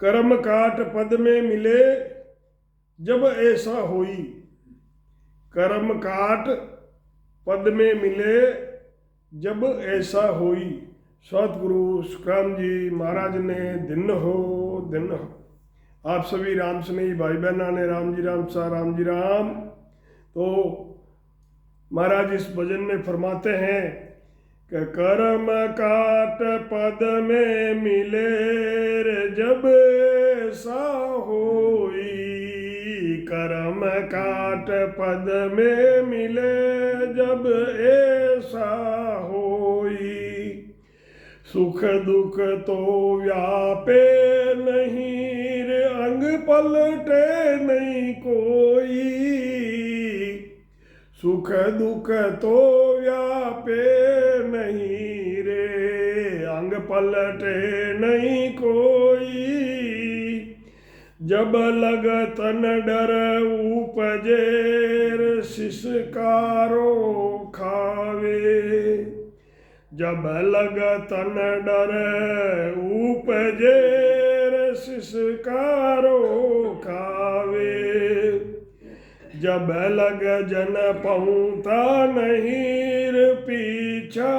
कर्म काट पद में मिले जब ऐसा होई। कर्म काट पद में मिले जब ऐसा होई। सतगुरु सुखराम जी महाराज ने दिन हो। आप सभी राम स्नेही भाई बहना ने राम जी राम सा राम जी राम। तो महाराज इस भजन में फरमाते हैं कि कर्म काट पद में मिले रे जब ऐसा होई। कर्म काट पद में मिले जब ऐसा होई। सुख दुख तो व्यापे नहीं रे अंग पलटे नहीं कोई। सुख दुख तो व्यापे नहीं रे अंग पलटे नहीं कोई। जब लगतन डर उपजेर शिशकारो खावे। जब लगतन डर उपजेर शिशकारो खावे। जब लग जन पहुँता नहीं पीछा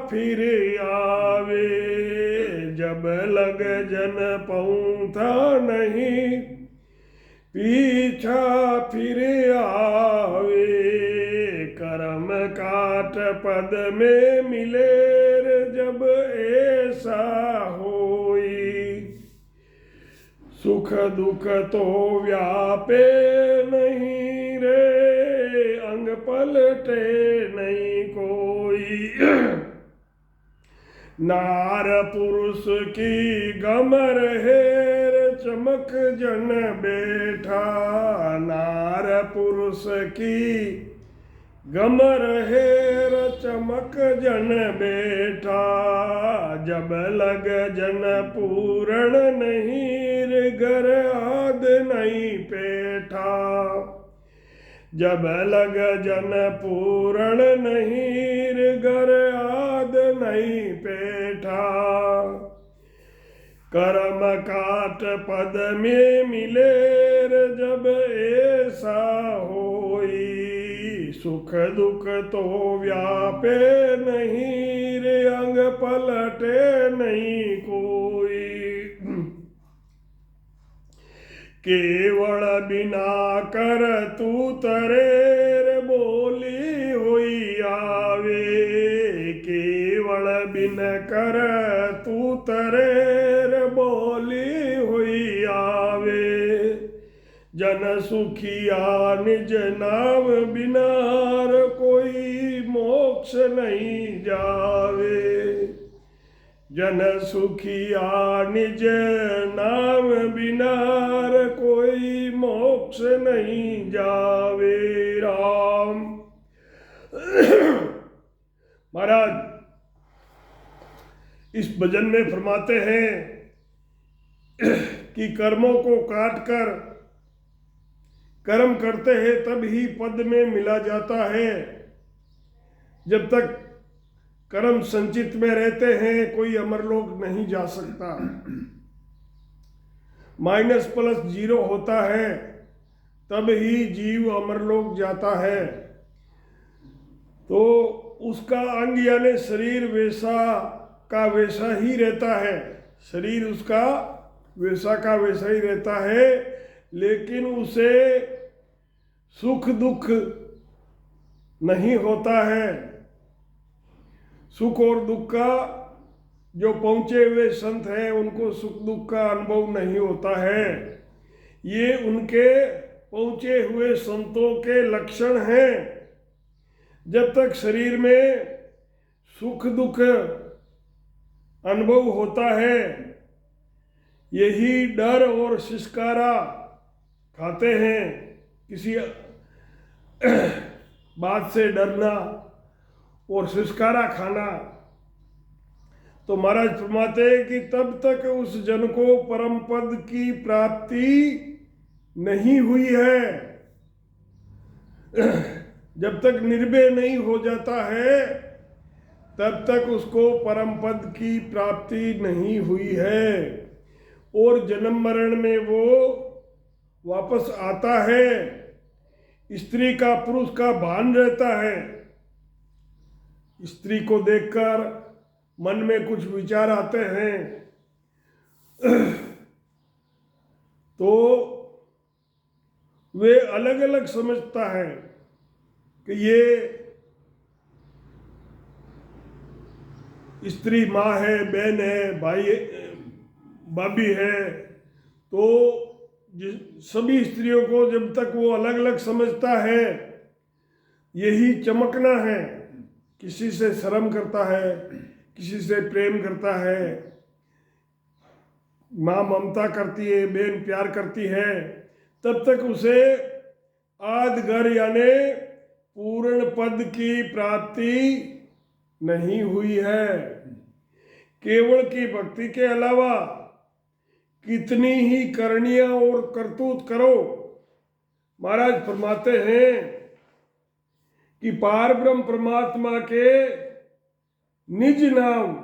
फिर आवे। जब लग जन पहुँता नहीं पीछा फिर आवे। कर्म काट पद में मिले जब ऐसा होई। सुख दुख तो व्यापे नहीं रे अंग पलटे नहीं कोई। नार पुरुष की गमर हेर चमक जन बैठा। नार पुरुष की गमर हेर चमक जन बैठा। जब लग जन पूरण नहीं घर आद नहीं पेठा। जब लग जन पूरण नहीं घर आद नहीं पेठा। कर्म काट पद में मिले जब ऐसा होई। सुख दुख तो व्यापे नहीं रे अंग पलटे नहीं कोई। केवल बिना कर तू तरेर बोली हुई आवे। केवल बिन कर तू तरेर बोली हुई आवे। जन सुखिया निज नाम बिनार कोई मोक्ष नहीं जावे। जन सुखिया निज नाम बिनार कोई मोक्ष नहीं जावे। राम महाराज इस भजन में फरमाते हैं कि कर्मों को काट कर कर्म करते हैं तब ही पद में मिला जाता है। जब तक कर्म संचित में रहते हैं कोई अमरलोक नहीं जा सकता। माइनस प्लस जीरो होता है तब ही जीव अमरलोक जाता है। तो उसका अंग यानी शरीर वैसा का वैसा ही रहता है। शरीर उसका वैसा का वैसा ही रहता है, लेकिन उसे सुख दुख नहीं होता है। सुख और दुख का जो पहुँचे हुए संत हैं उनको सुख दुख का अनुभव नहीं होता है। ये उनके पहुँचे हुए संतों के लक्षण हैं। जब तक शरीर में सुख दुख अनुभव होता है, यही डर और शिशकारा खाते हैं। किसी बात से डरना और शिशकारा खाना। तो महाराज फरमाते हैं कि तब तक उस जन को परम पद की प्राप्ति नहीं हुई है। जब तक निर्भय नहीं हो जाता है तब तक उसको परम पद की प्राप्ति नहीं हुई है। और जन्म मरण में वो वापस आता है। स्त्री का पुरुष का भान रहता है। स्त्री को देखकर मन में कुछ विचार आते हैं तो वे अलग अलग समझता है कि ये स्त्री माँ है, बहन है, भाई भाभी है। तो सभी स्त्रियों को जब तक वो अलग अलग समझता है, यही चमकना है। किसी से शर्म करता है, किसी से प्रेम करता है, माँ ममता करती है, बहन प्यार करती है, तब तक उसे आदगर यानी पूर्ण पद की प्राप्ति नहीं हुई है। केवल की भक्ति के अलावा कितनी ही करणियां और करतूत करो, महाराज फरमाते हैं कि पार ब्रह्म परमात्मा के निज नाम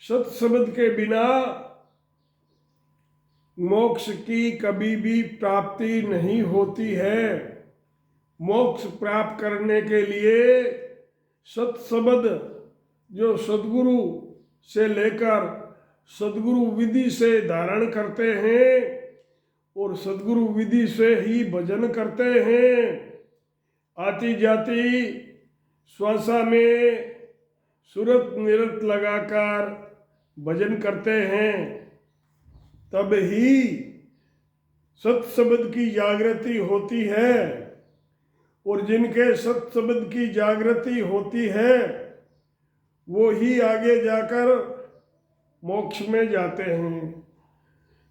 सत शब्द के बिना मोक्ष की कभी भी प्राप्ति नहीं होती है। मोक्ष प्राप्त करने के लिए सत शब्द जो सदगुरु से लेकर सदगुरु विधि से धारण करते हैं और सदगुरु विधि से ही भजन करते हैं, आती जाती श्वासा में सुरत निरत लगाकर भजन करते हैं, तब ही सत शब्द की जागृति होती है। और जिनके सत शब्द की जागृति होती है वो ही आगे जाकर मोक्ष में जाते हैं।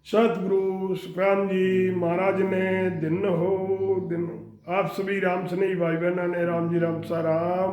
सतगुरु सुखराम जी महाराज ने दिन हो दिन। आप सभी राम स्नेही भाई बहनों ने राम जी राम सा राम।